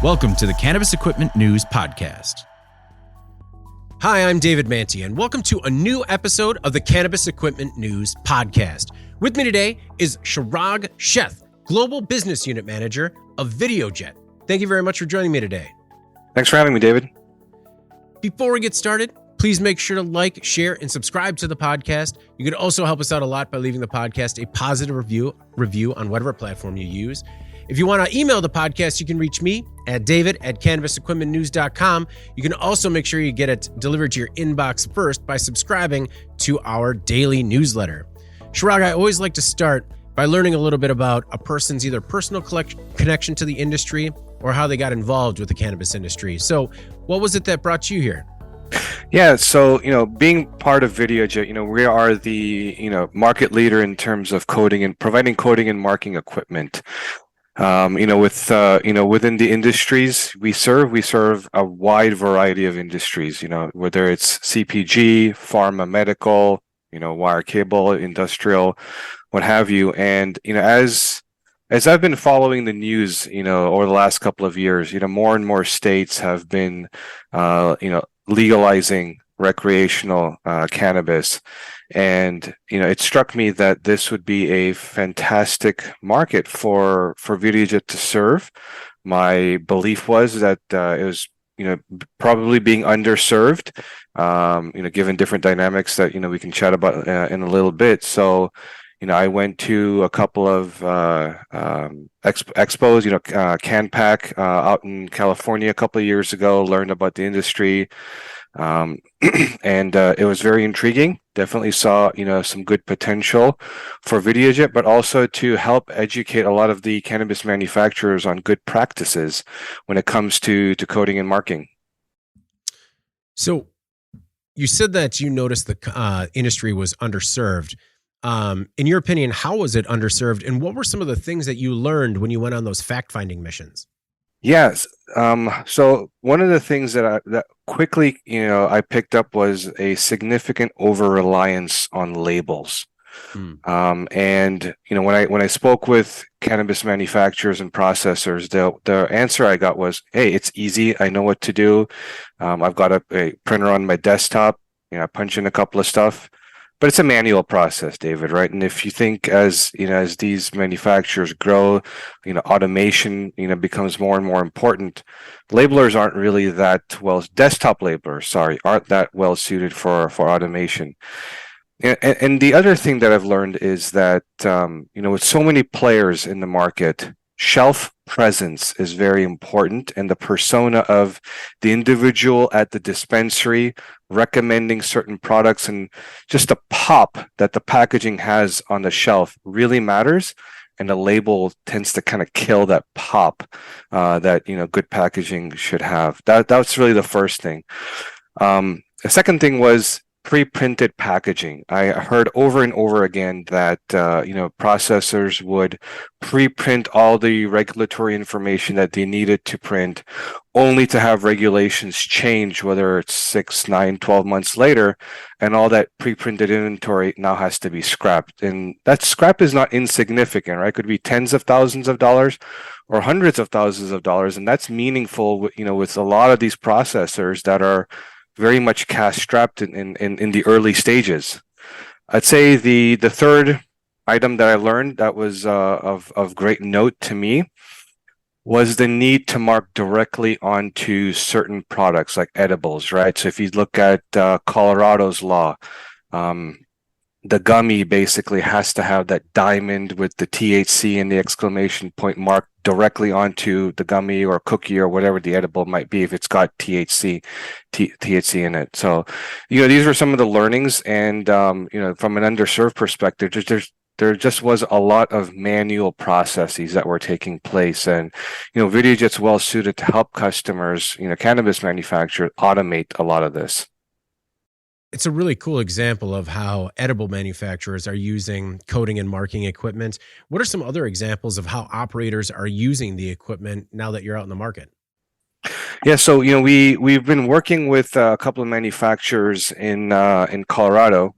Welcome to the Cannabis Equipment News Podcast. Hi, I'm David Manti, and welcome to a new episode of the Cannabis Equipment News Podcast. With me today is Chirag, Sheth, Global Business Unit Manager of VideoJet. Thank you very much for joining me today. Thanks for having me, David. Before we get started, please make sure to like, share, and subscribe to the podcast. You can also help us out a lot by leaving the podcast a positive review on whatever platform you use. If you want to email the podcast, you can reach me at david@cannabisequipmentnews.com. You can also make sure you get it delivered to your inbox first by subscribing to our daily newsletter. Chirag, I always like to start by learning a little bit about a person's either personal connection to the industry or how they got involved with the cannabis industry. So what was it that brought you here? Yeah, so, being part of VideoJet, we are the, market leader in terms of coding and providing coding and marking equipment. Within the industries we serve a wide variety of industries, whether it's CPG, pharma, medical, wire, cable, industrial, what have you. And, as I've been following the news, over the last couple of years, more and more states have been, legalizing recreational cannabis. And, it struck me that this would be a fantastic market for VideoJet to serve. My belief was that it was, probably being underserved, given different dynamics that, we can chat about in a little bit. So, I went to a couple of expos, CanPack out in California a couple of years ago, learned about the industry. And it was very intriguing. Definitely saw, some good potential for VideoJet, but also to help educate a lot of the cannabis manufacturers on good practices when it comes to coding and marking. So you said that you noticed the industry was underserved. In your opinion, how was it underserved, and what were some of the things that you learned when you went on those fact-finding missions? Yes. So one of the things that quickly, I picked up was a significant over-reliance on labels. And when I spoke with cannabis manufacturers and processors, the answer I got was, "Hey, it's easy. I know what to do. I've got a printer on my desktop. I punch in a couple of stuff." But it's a manual process, David, right? And if you think as these manufacturers grow, automation, becomes more and more important. Labelers aren't really desktop labelers, aren't that well suited for automation. And the other thing that I've learned is that, with so many players in the market, shelf presence is very important, and the persona of the individual at the dispensary recommending certain products and just the pop that the packaging has on the shelf really matters. And the label tends to kind of kill that pop that good packaging should have. That's really the first thing. The second thing was pre-printed packaging. I heard over and over again that processors would pre-print all the regulatory information that they needed to print, only to have regulations change, whether it's 6, 9, 12 months later, and all that pre-printed inventory now has to be scrapped. And that scrap is not insignificant, right? It could be tens of thousands of dollars or hundreds of thousands of dollars, and that's meaningful, with a lot of these processors that are very much cash strapped in the early stages. I'd say the third item that I learned that was of great note to me was the need to mark directly onto certain products like edibles, right? So if you look at Colorado's law, the gummy basically has to have that diamond with the THC and the exclamation point marked directly onto the gummy or cookie or whatever the edible might be if it's got THC in it. So, these were some of the learnings, and from an underserved perspective, there just was a lot of manual processes that were taking place, and VideoJet's well suited to help customers, cannabis manufacturers, automate a lot of this. It's a really cool example of how edible manufacturers are using coding and marking equipment. What are some other examples of how operators are using the equipment now that you're out in the market? Yeah, so we've been working with a couple of manufacturers in Colorado.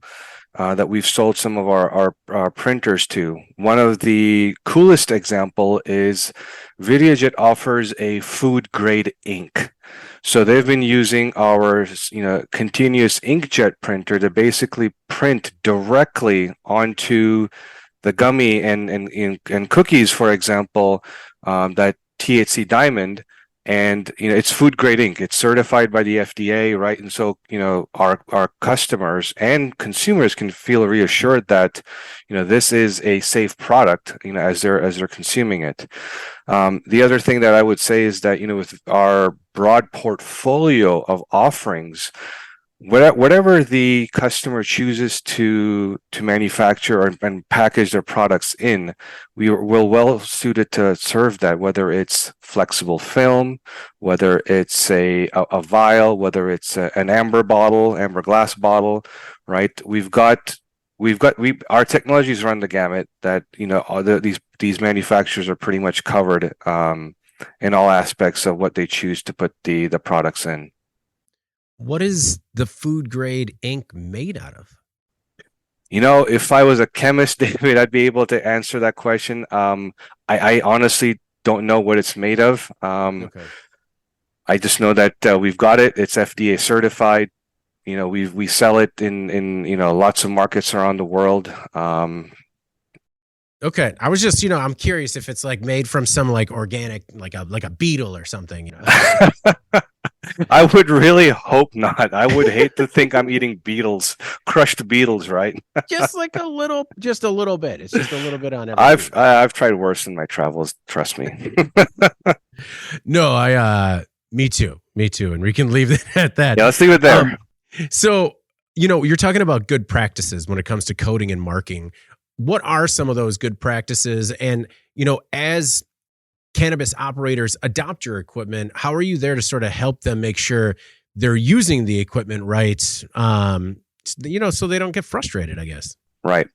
that we've sold some of our printers to. One of the coolest example is Videojet offers a food grade ink. So they've been using our, continuous inkjet printer to basically print directly onto the gummy and cookies, for example, that THC Diamond, and it's food grade ink. It's certified by the FDA, right? And so our customers and consumers can feel reassured that this is a safe product, as they're consuming it. The other thing that I would say is that with our broad portfolio of offerings, whatever the customer chooses to manufacture and package their products in, we're well suited to serve that, whether it's flexible film, whether it's a vial, whether it's an amber glass bottle, right? Our technologies run the gamut that these manufacturers are pretty much covered in all aspects of what they choose to put the products in. What is the food grade ink made out of? If I was a chemist, David, I'd be able to answer that question. I honestly don't know what it's made of. Okay. I just know that we've got it. It's FDA certified. We sell it in lots of markets around the world. Okay, I was just I'm curious if it's like made from some like organic like a beetle or something. I would really hope not. I would hate to think I'm eating crushed beetles, right? just a little bit. It's just a little bit on everything. I've tried worse in my travels. Trust me. No, me too, and we can leave it at that. Yeah, let's leave it there. So you're talking about good practices when it comes to coding and marking. What are some of those good practices? And as cannabis operators adopt your equipment, how are you there to sort of help them make sure they're using the equipment right? So they don't get frustrated, I guess. Right.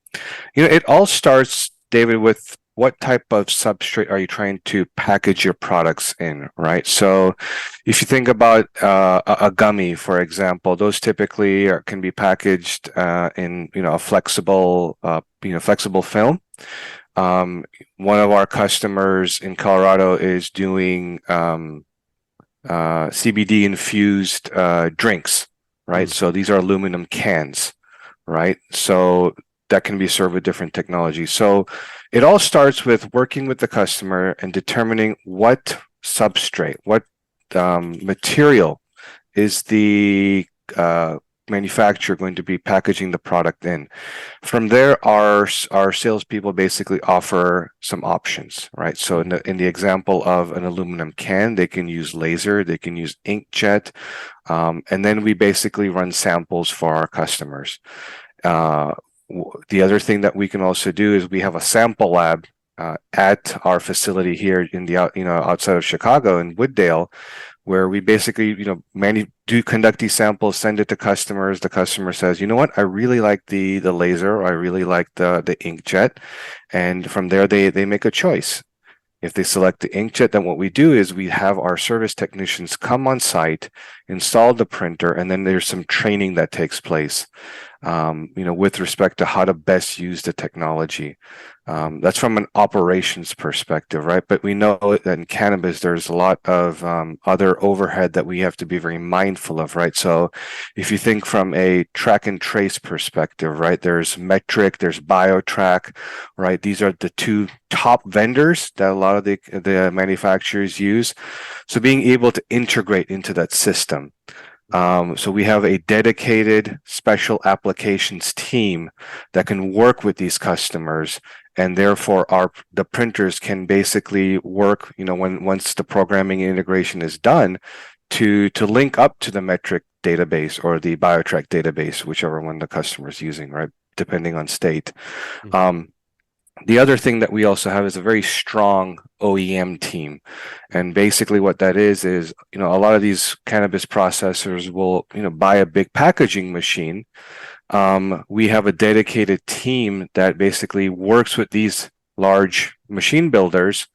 It all starts, David, with what type of substrate are you trying to package your products in, right? So if you think about a gummy, for example, those typically can be packaged in a flexible film. One of our customers in Colorado is doing CBD infused drinks, right? So these are aluminum cans, right? So that can be served with different technologies. So it all starts with working with the customer and determining what substrate, what material is the manufacturer going to be packaging the product in. From there, our salespeople basically offer some options, right? So in the example of an aluminum can, they can use laser, they can use inkjet, and then we basically run samples for our customers. The other thing that we can also do is we have a sample lab at our facility here in the outside of Chicago in Wooddale, where we basically conduct these samples, send it to customers. The customer says, you know what, I really like the laser, or I really like the inkjet, and from there they make a choice. If they select the inkjet, then what we do is we have our service technicians come on site, install the printer, and then there's some training that takes place, with respect to how to best use the technology. That's from an operations perspective, right? But we know that in cannabis, there's a lot of other overhead that we have to be very mindful of, right? So if you think from a track and trace perspective, right, there's Metric, there's BioTrack, right? These are the two top vendors that a lot of the manufacturers use. So being able to integrate into that system. So we have a dedicated special applications team that can work with these customers, and therefore the printers can basically work, once the programming and integration is done, to link up to the Metric database or the BioTrack database, whichever one the customer is using, right? Depending on state. Mm-hmm. The other thing that we also have is a very strong OEM team. And basically what that is, a lot of these cannabis processors will, buy a big packaging machine. We have a dedicated team that basically works with these large machine builders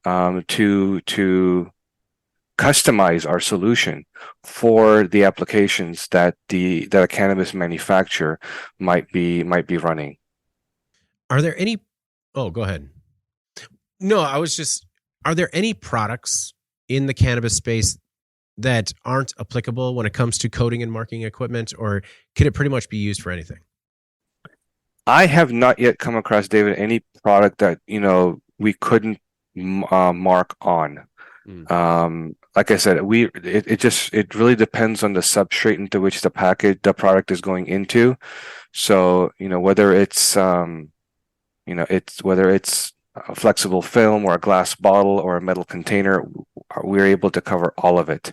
to customize our solution for the applications that a cannabis manufacturer might be running. Are there any? Oh, go ahead. No, are there any products in the cannabis space that aren't applicable when it comes to coding and marking equipment, or could it pretty much be used for anything? I have not yet come across, David, any product that, we couldn't mark on. Like I said, it really depends on the substrate into which the product is going into. So, whether it's a flexible film or a glass bottle or a metal container, we're able to cover all of it.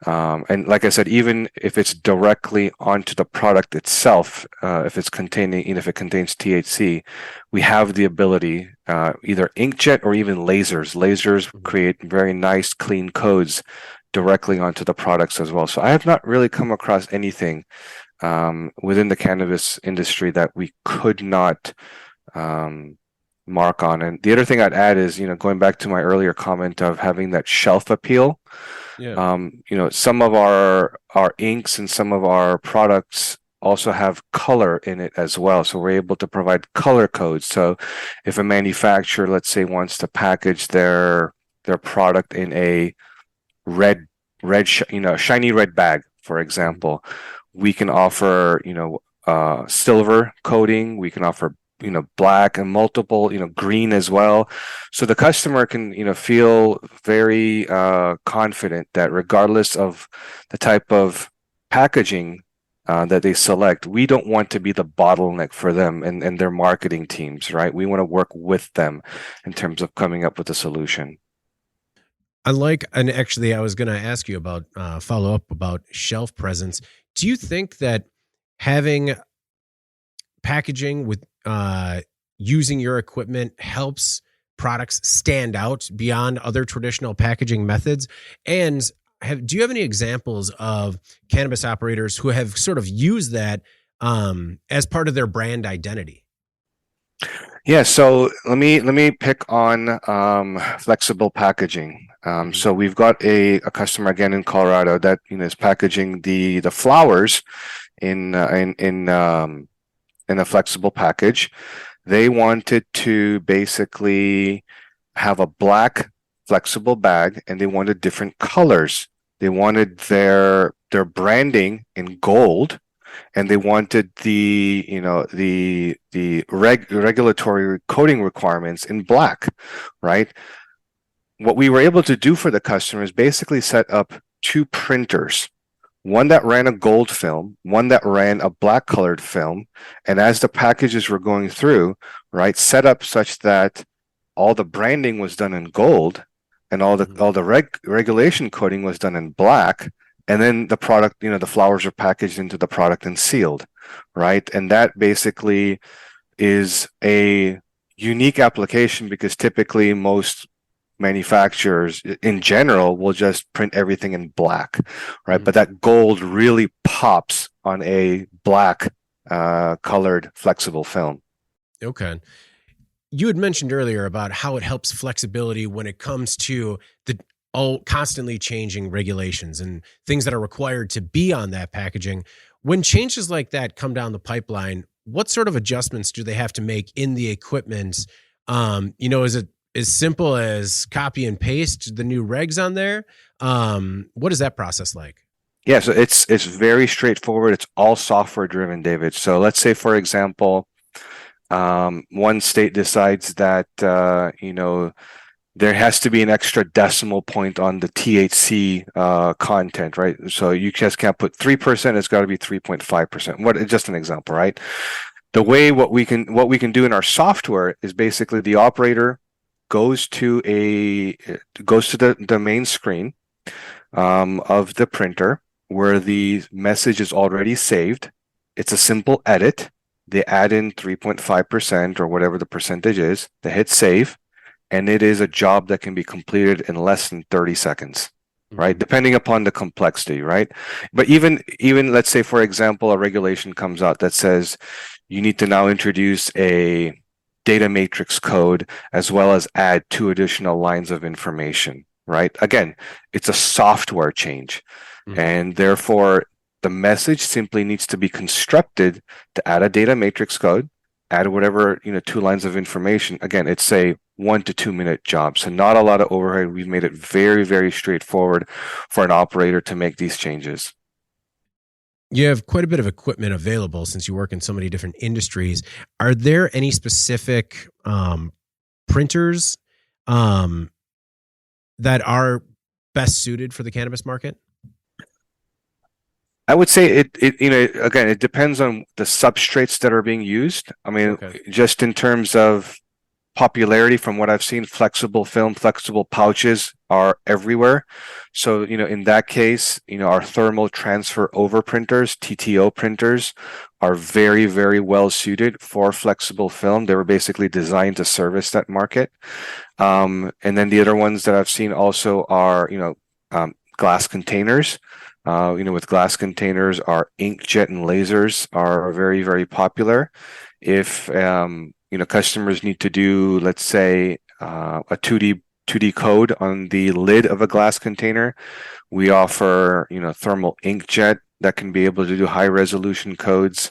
And like I said, even if it's directly onto the product itself, if it contains THC, we have the ability, either inkjet or even lasers. Lasers create very nice, clean codes directly onto the products as well. So I have not really come across anything within the cannabis industry that we could not mark on. And the other thing I'd add is, going back to my earlier comment of having that shelf appeal. Yeah. Some of our inks and some of our products also have color in it as well. So we're able to provide color codes. So if a manufacturer, let's say, wants to package their product in a shiny red bag, for example, we can offer, silver coating. We can offer black and multiple, green as well. So the customer can, feel very confident that regardless of the type of packaging that they select, we don't want to be the bottleneck for them and their marketing teams, right? We want to work with them in terms of coming up with a solution. And actually, I was going to ask you about follow up about shelf presence. Do you think that having packaging with using your equipment helps products stand out beyond other traditional packaging methods? And do you have any examples of cannabis operators who have sort of used that as part of their brand identity? Yeah, so let me pick on flexible packaging. So we've got a customer again in Colorado that is packaging the flowers in a flexible package. They wanted to basically have a black flexible bag, and they wanted different colors. They wanted their branding in gold, and they wanted the regulatory coding requirements in black, right? What we were able to do for the customer is basically set up two printers, one that ran a gold film, one that ran a black colored film. And as the packages were going through, right, set up such that all the branding was done in gold and all the regulation coding was done in black. And then the product, the flowers are packaged into the product and sealed, right? And that basically is a unique application because typically most manufacturers in general will just print everything in black, right? But that gold really pops on a black colored flexible film. Okay. You had mentioned earlier about how it helps flexibility when it comes to the constantly changing regulations and things that are required to be on that packaging. When changes like that come down the pipeline, what sort of adjustments do they have to make in the equipment? Is it as simple as copy and paste the new regs on there? What is that process like? Yeah, so it's very straightforward. It's all software driven, David. So let's say, for example, one state decides that there has to be an extra decimal point on the THC content, right? So you just can't put 3%; it's got to be 3.5%. Just an example, right? The way what we can do in our software is basically the operator goes to the main screen of the printer where the message is already saved. It's a simple edit. They add in 3.5% or whatever the percentage is. They hit save, and it is a job that can be completed in less than 30 seconds, right? Depending upon the complexity, right? But even let's say, for example, a regulation comes out that says you need to now introduce a data matrix code as well as add 2 additional lines of information, right? Again, it's a software change, and therefore the message simply needs to be constructed to add a data matrix code, add whatever, 2 lines of information. Again, it's a 1 to 2 minute job. So not a lot of overhead. We've made it very, very straightforward for an operator to make these changes. You have quite a bit of equipment available since you work in so many different industries. Are there any specific printers that are best suited for the cannabis market? I would say again, it depends on the substrates that are being used. I mean, just in terms of popularity, from what I've seen, flexible film, flexible pouches are everywhere. So, in that case, our thermal transfer over printers, TTO printers, are very, very well suited for flexible film. They were basically designed to service that market. And then the other ones that I've seen also are, glass containers. With glass containers, our inkjet and lasers are very, very popular. If customers need to do, let's say, a 2D code on the lid of a glass container, we offer thermal inkjet that can be able to do high resolution codes.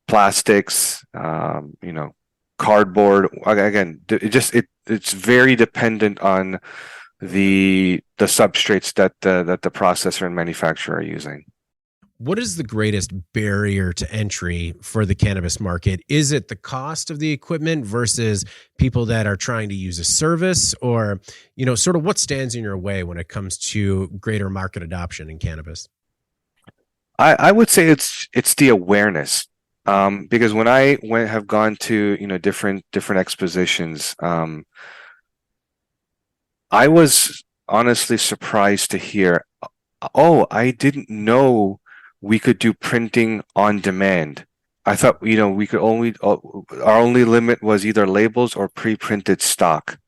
Plastics, cardboard. Again, it's very dependent on the substrates that the processor and manufacturer are using. What is the greatest barrier to entry for the cannabis market? Is it the cost of the equipment versus people that are trying to use a service, or, sort of what stands in your way when it comes to greater market adoption in cannabis? I would say it's the awareness. Because when I have gone to, different expositions, I was honestly surprised to hear, oh, I didn't know we could do printing on demand. I thought, we could our only limit was either labels or pre-printed stock,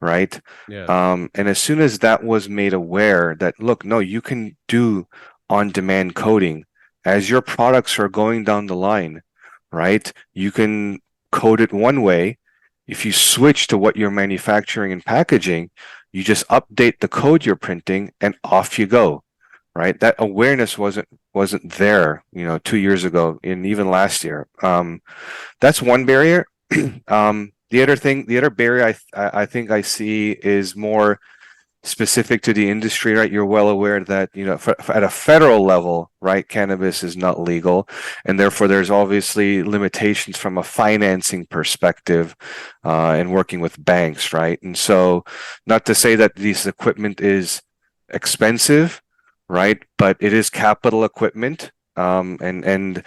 right? Yeah. And as soon as that was made aware that, look, no, you can do on-demand coding as your products are going down the line, right? You can code it one way. If you switch to what you're manufacturing and packaging, you just update the code you're printing and off you go, right? That awareness wasn't there, 2 years ago and even last year. That's one barrier. The other barrier I think I see is more specific to the industry, right? You're well aware that, at a federal level, right, cannabis is not legal, and therefore there's obviously limitations from a financing perspective, and working with banks, right? And so, not to say that this equipment is expensive, right, but it is capital equipment, and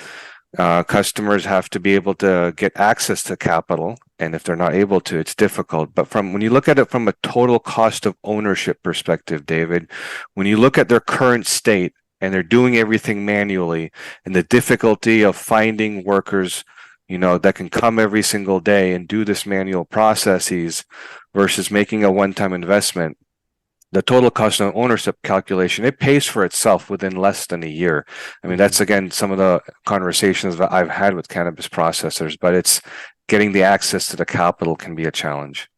customers have to be able to get access to capital, and if they're not able to, it's difficult. But when you look at it from a total cost of ownership perspective, David, when you look at their current state and they're doing everything manually, and the difficulty of finding workers, that can come every single day and do this manual processes versus making a one-time investment, the total cost of ownership calculation, it pays for itself within less than a year. I mean, that's, again, some of the conversations that I've had with cannabis processors, but it's getting the access to the capital can be a challenge.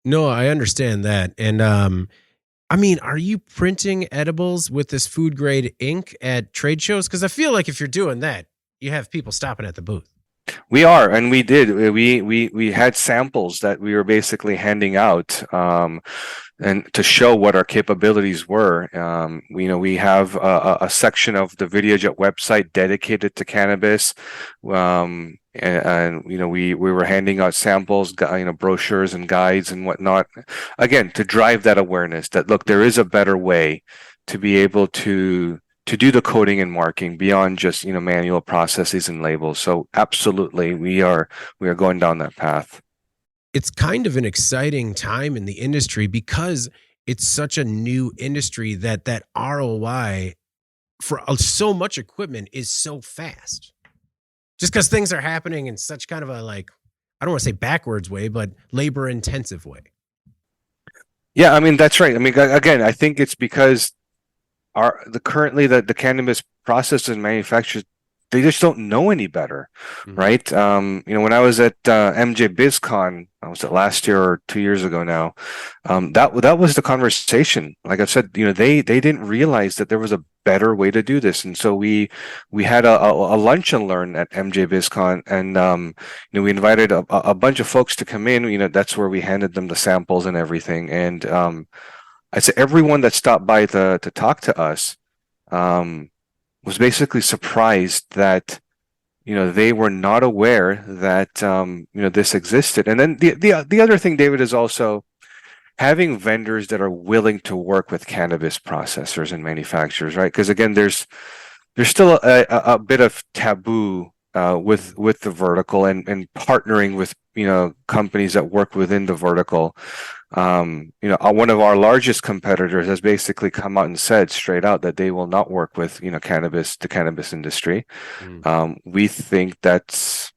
No, I understand that. And I mean, are you printing edibles with this food grade ink at trade shows? Because I feel like if you're doing that, you have people stopping at the booth. We are, and we did. We had samples that we were basically handing out, and to show what our capabilities were. We have a section of the VideoJet website dedicated to cannabis, and we were handing out samples, brochures and guides and whatnot. Again, to drive that awareness that, look, there is a better way to be able to do the coding and marking beyond just manual processes and labels. So absolutely, we are going down that path. It's kind of an exciting time in the industry because it's such a new industry that ROI for so much equipment is so fast. Just because things are happening in such kind of a, like, I don't want to say backwards way, but labor intensive way. Yeah, I mean, that's right. I mean, again, I think it's because currently the cannabis processors and manufacturers they just don't know any better, right? When I was at MJ BizCon, I was it last year or 2 years ago now, that was the conversation. Like I said, they didn't realize that there was a better way to do this, and so we had a lunch and learn at MJ BizCon, and we invited a bunch of folks to come in. That's where we handed them the samples and everything, and I'd say everyone that stopped by to talk to us. Was basically surprised that they were not aware that this existed. And then the other thing, David, is also having vendors that are willing to work with cannabis processors and manufacturers, right? Because again, there's still a bit of taboo with the vertical and partnering with companies that work within the vertical. One of our largest competitors has basically come out and said straight out that they will not work with the cannabis industry. We think that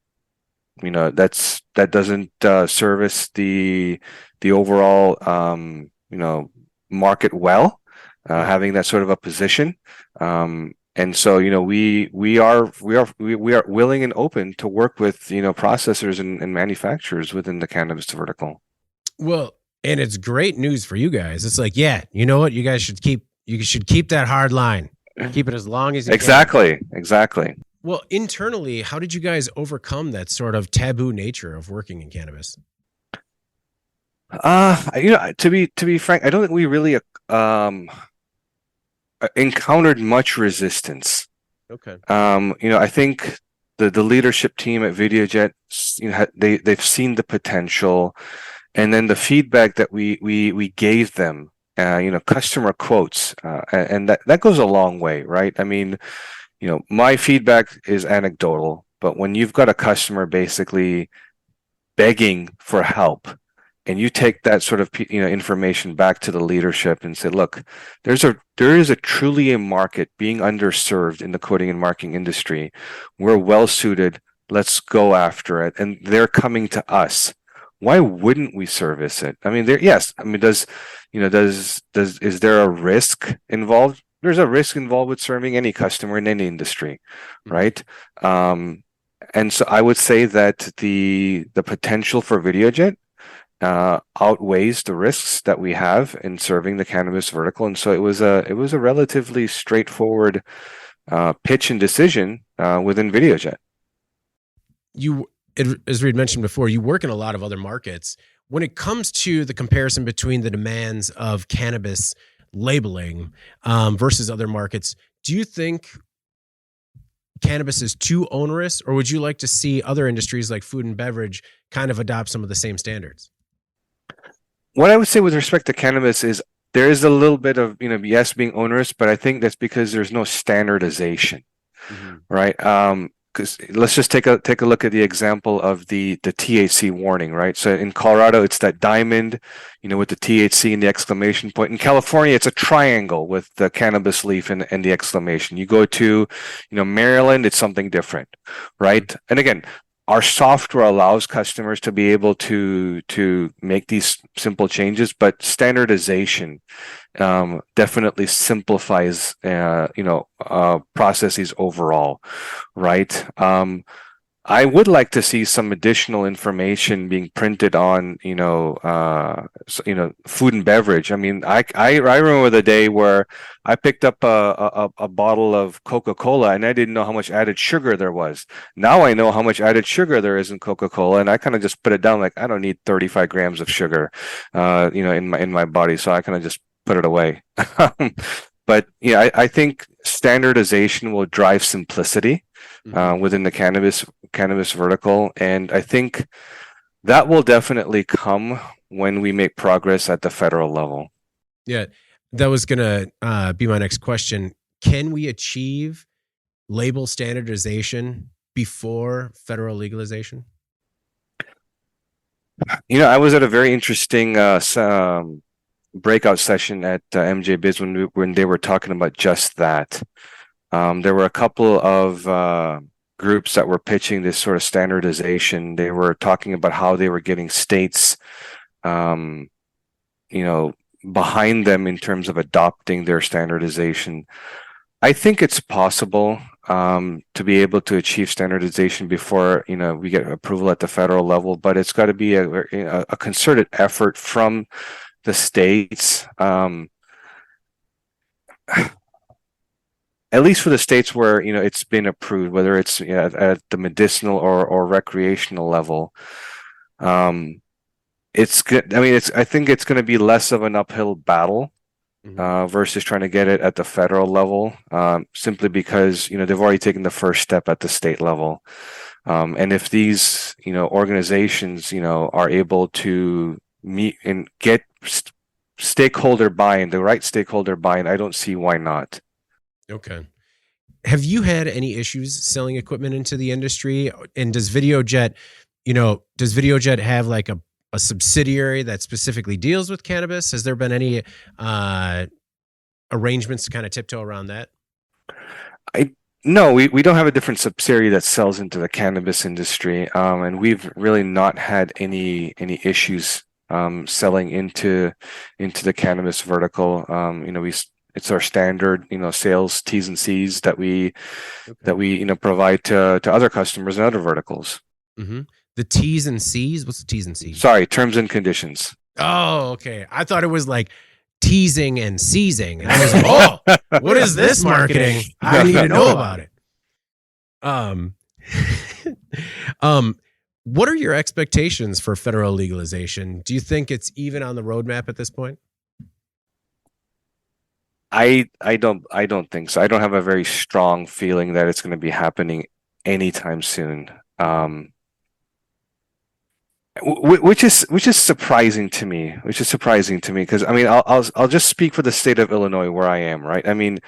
doesn't service the overall market well, having that sort of a position. And so, we are willing and open to work with processors and manufacturers within the cannabis vertical. Well, and it's great news for you guys. It's like, yeah, you know what? You guys should keep that hard line. Keep it as long as you can. Exactly. Well, internally, how did you guys overcome that sort of taboo nature of working in cannabis? To be frank, I don't think we really encountered much resistance. Okay. I think the leadership team at Videojet, they've seen the potential, and then the feedback that we gave them, customer quotes, and that goes a long way, right? I mean, my feedback is anecdotal, but when you've got a customer basically begging for help, and you take that sort of information back to the leadership and say, look, there is a truly a market being underserved in the coding and marking industry. We're well suited. Let's go after it. And they're coming to us. Why wouldn't we service it? I mean, is there a risk involved? There's a risk involved with serving any customer in any industry, right? And so I would say that the potential for Videojet outweighs the risks that we have in serving the cannabis vertical, and so it was a relatively straightforward pitch and decision within Videojet. As Reed mentioned before, you work in a lot of other markets. When it comes to the comparison between the demands of cannabis labeling versus other markets, do you think cannabis is too onerous, or would you like to see other industries like food and beverage kind of adopt some of the same standards? What I would say with respect to cannabis is there is a little bit of, yes, being onerous, but I think that's because there's no standardization, right? Because let's just take a look at the example of the THC warning, right? So in Colorado, it's that diamond, with the THC and the exclamation point. In California, it's a triangle with the cannabis leaf and the exclamation. You go to, Maryland, it's something different, right? And again, our software allows customers to be able to make these simple changes, but standardization definitely simplifies processes overall, right? I would like to see some additional information being printed on food and beverage. I mean, I remember the day where I picked up a bottle of Coca-Cola and I didn't know how much added sugar there was. Now I know how much added sugar there is in Coca-Cola, and I kind of just put it down like I don't need 35 grams of sugar in my body, so I kind of just put it away. But yeah, I think standardization will drive simplicity within the cannabis vertical, and I think that will definitely come when we make progress at the federal level. Yeah, that was gonna be my next question. Can we achieve label standardization before federal legalization? I was at a very interesting breakout session at MJ Biz when they were talking about just that. There were a couple of groups that were pitching this sort of standardization. They were talking about how they were getting states, behind them in terms of adopting their standardization. I think it's possible to be able to achieve standardization before, we get approval at the federal level, but it's got to be a concerted effort from the states. At least for the states where it's been approved, whether it's at the medicinal or recreational level. It's good. I mean, I think it's going to be less of an uphill battle versus trying to get it at the federal level, simply because they've already taken the first step at the state level. And if these organizations are able to meet and get stakeholder buy-in, the right stakeholder buy-in, I don't see why not. Okay. Have you had any issues selling equipment into the industry? And does VideoJet have like a subsidiary that specifically deals with cannabis? Has there been any arrangements to kind of tiptoe around that? No, we don't have a different subsidiary that sells into the cannabis industry, and we've really not had any issues selling into the cannabis vertical. It's our standard, sales T's and C's that we provide to other customers and other verticals. Mm-hmm. The T's and C's? What's the T's and C's? Sorry, terms and conditions. Oh, okay. I thought it was like teasing and seizing. And I was like, oh, what is this marketing? I need to know about it. What are your expectations for federal legalization? Do you think it's even on the roadmap at this point? I don't think so. I don't have a very strong feeling that it's going to be happening anytime soon. Which is surprising to me. Because I mean, I'll just speak for the state of Illinois where I am, right? I mean,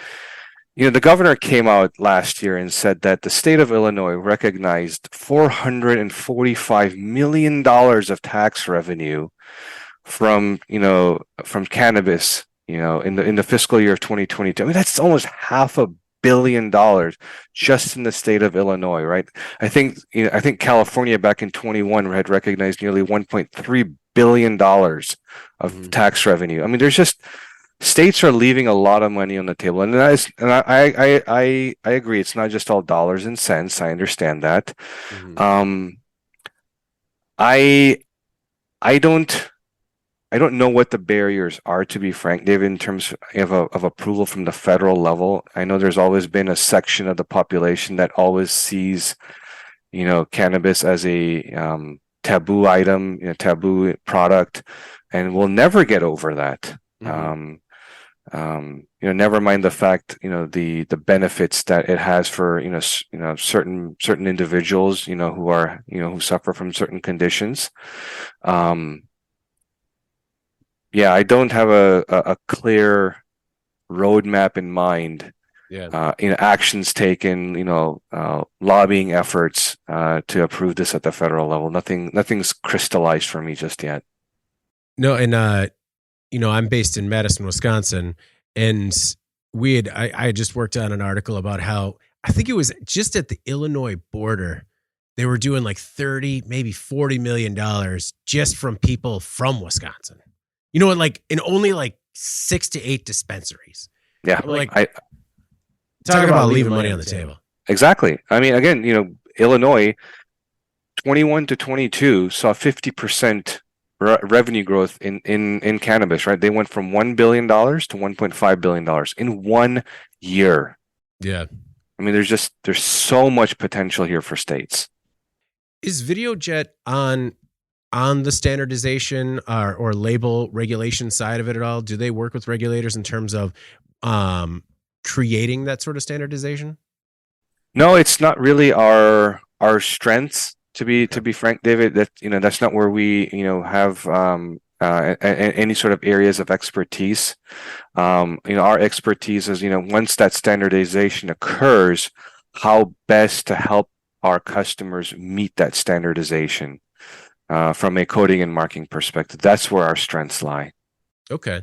the governor came out last year and said that the state of Illinois recognized $445 million of tax revenue from cannabis, in the fiscal year of 2022. I mean, that's almost $500 million just in the state of Illinois, right? I think California back in 21 had recognized nearly $1.3 billion of tax revenue. I mean, there's just states are leaving a lot of money on the table, and I agree. It's not just all dollars and cents. I understand that. I don't know what the barriers are, to be frank, David, in terms of approval from the federal level. I know there's always been a section of the population that always sees, cannabis as a taboo item, taboo product, and we'll never get over that. Never mind the fact, the benefits that it has for, certain individuals, who suffer from certain conditions. Yeah, I don't have a clear roadmap in mind. Yeah. Actions taken, lobbying efforts to approve this at the federal level. Nothing's crystallized for me just yet. No, and I'm based in Madison, Wisconsin, and I just worked on an article about how I think it was just at the Illinois border, they were doing like 30, maybe $40 million just from people from Wisconsin. In only like 6 to 8 dispensaries. Yeah. Talk about leaving money on the table. Exactly. I mean, again, Illinois, 21 to 22 saw 50% revenue growth in cannabis, right? They went from $1 billion to $1.5 billion in 1 year. Yeah. I mean, there's so much potential here for states. Is VideoJet on the standardization or label regulation side of it at all? Do they work with regulators in terms of creating that sort of standardization? No, it's not really our strengths, to be frank, David. That's not where we have any sort of areas of expertise. Our expertise is once that standardization occurs, how best to help our customers meet that standardization. From a coding and marking perspective, that's where our strengths lie. Okay.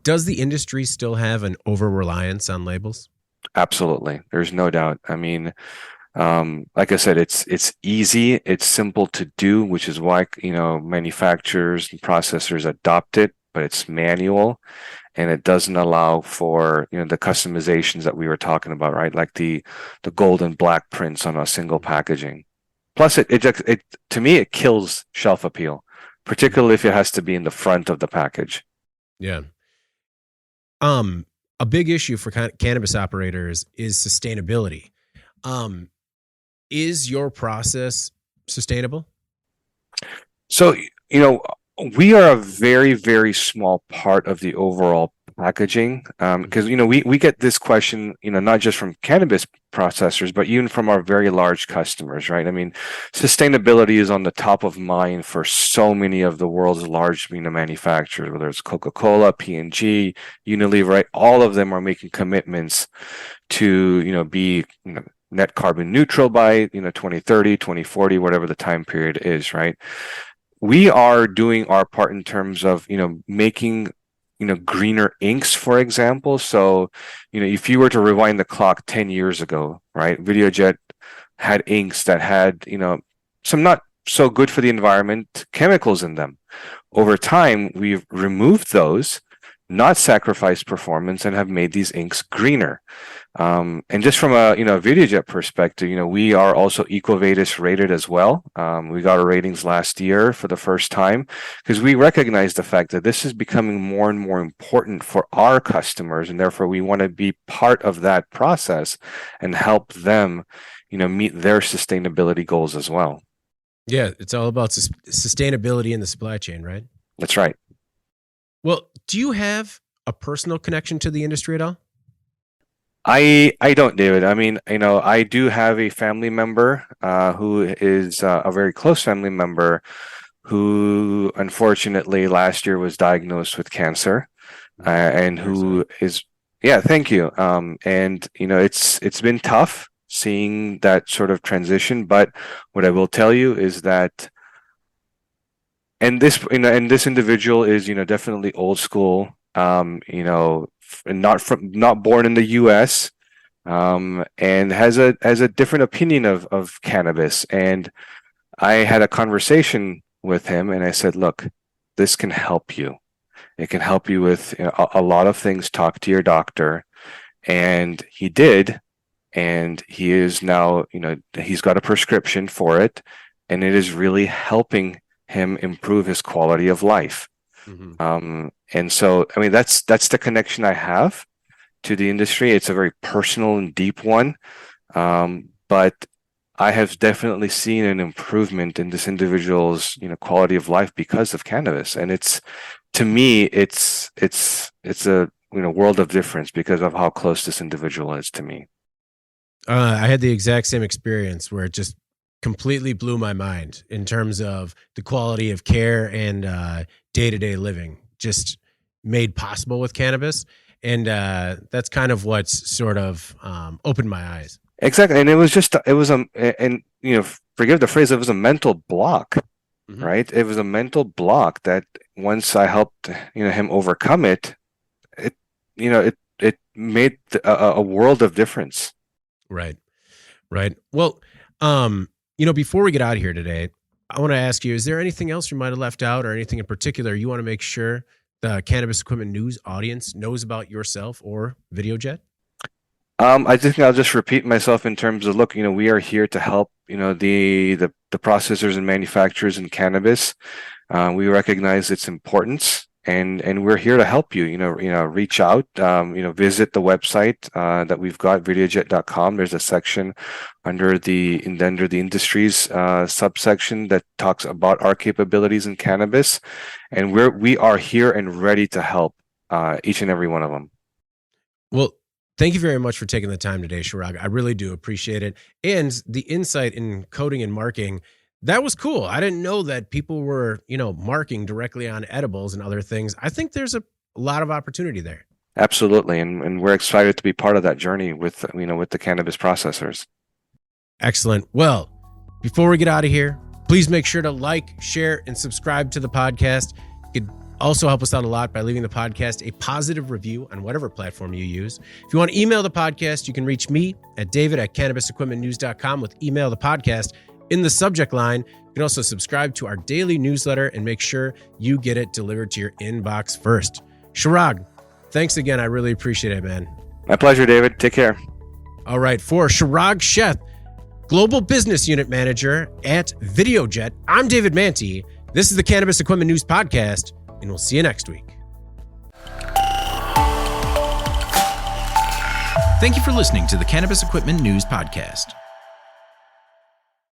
Does the industry still have an over-reliance on labels? Absolutely. There's no doubt. I mean, like I said, it's easy, it's simple to do, which is why manufacturers and processors adopt it. but it's manual, and it doesn't allow for, the customizations that we were talking about, right? Like the gold and black prints on a single packaging. Plus, it to me, it kills shelf appeal, particularly if it has to be in the front of the package. Yeah. A big issue for cannabis operators is sustainability. Is your process sustainable? So, we are a very, very small part of the overall packaging, because, we get this question, not just from cannabis processors, but even from our very large customers, right? I mean, sustainability is on the top of mind for so many of the world's large, manufacturers, whether it's Coca-Cola, P&G, Unilever, right? All of them are making commitments to, be, net carbon neutral by, 2030, 2040, whatever the time period is, right? We are doing our part in terms of, making, greener inks, for example. So, if you were to rewind the clock 10 years ago, right, Videojet had inks that had, some not so good for the environment chemicals in them. Over time, we've removed those, not sacrificed performance, and have made these inks greener. And just from a Videojet perspective, we are also EcoVadis rated as well. We got our ratings last year for the first time because we recognize the fact that this is becoming more and more important for our customers, and therefore we want to be part of that process and help them, meet their sustainability goals as well. Yeah, it's all about sustainability in the supply chain, right? That's right. Well, do you have a personal connection to the industry at all? I don't, David. I mean, I do have a family member who is a very close family member who unfortunately last year was diagnosed with cancer, and who is, yeah, thank you. And it's been tough seeing that sort of transition, but what I will tell you is that, and this individual is, definitely old school, and not born in the US, and has a different opinion of cannabis. And I had a conversation with him and I said, look, this can help you. It can help you with a lot of things. Talk to your doctor. And he did. And he is now, he's got a prescription for it, and it is really helping him improve his quality of life. Mm-hmm. And so, I mean, that's the connection I have to the industry. It's a very personal and deep one. But I have definitely seen an improvement in this individual's, quality of life because of cannabis. And to me, it's a, world of difference because of how close this individual is to me. I had the exact same experience where it just completely blew my mind in terms of the quality of care and day-to-day living just made possible with cannabis. And that's kind of what's sort of opened my eyes. Exactly. And forgive the phrase, it was a mental block, mm-hmm. right? It was a mental block that once I helped, him overcome it, it made a world of difference. Right. Well, before we get out of here today, I want to ask you, is there anything else you might have left out or anything in particular you want to make sure the Cannabis Equipment News audience knows about yourself or Videojet? I think I'll just repeat myself in terms of, look, we are here to help, the processors and manufacturers in cannabis. We recognize its importance, and we're here to help you. Reach out. Visit the website that we've got, videojet.com. There's a section under the industries subsection that talks about our capabilities in cannabis, and we are here and ready to help each and every one of them. Well, thank you very much for taking the time today, Chirag. I really do appreciate it. And the insight in coding and marking, that was cool. I didn't know that people were, marking directly on edibles and other things. I think there's a lot of opportunity there. Absolutely. And we're excited to be part of that journey with the cannabis processors. Excellent. Well, before we get out of here, please make sure to like, share, and subscribe to the podcast. You could also help us out a lot by leaving the podcast a positive review on whatever platform you use. If you want to email the podcast, you can reach me at david@cannabisequipmentnews.com with email the podcast in the subject line. You can also subscribe to our daily newsletter and make sure you get it delivered to your inbox first. Chirag, thanks again. I really appreciate it, man. My pleasure, David. Take care. All right. For Chirag Sheth, Global Business Unit Manager at Videojet, I'm David Manti. This is the Cannabis Equipment News Podcast, and we'll see you next week. Thank you for listening to the Cannabis Equipment News Podcast.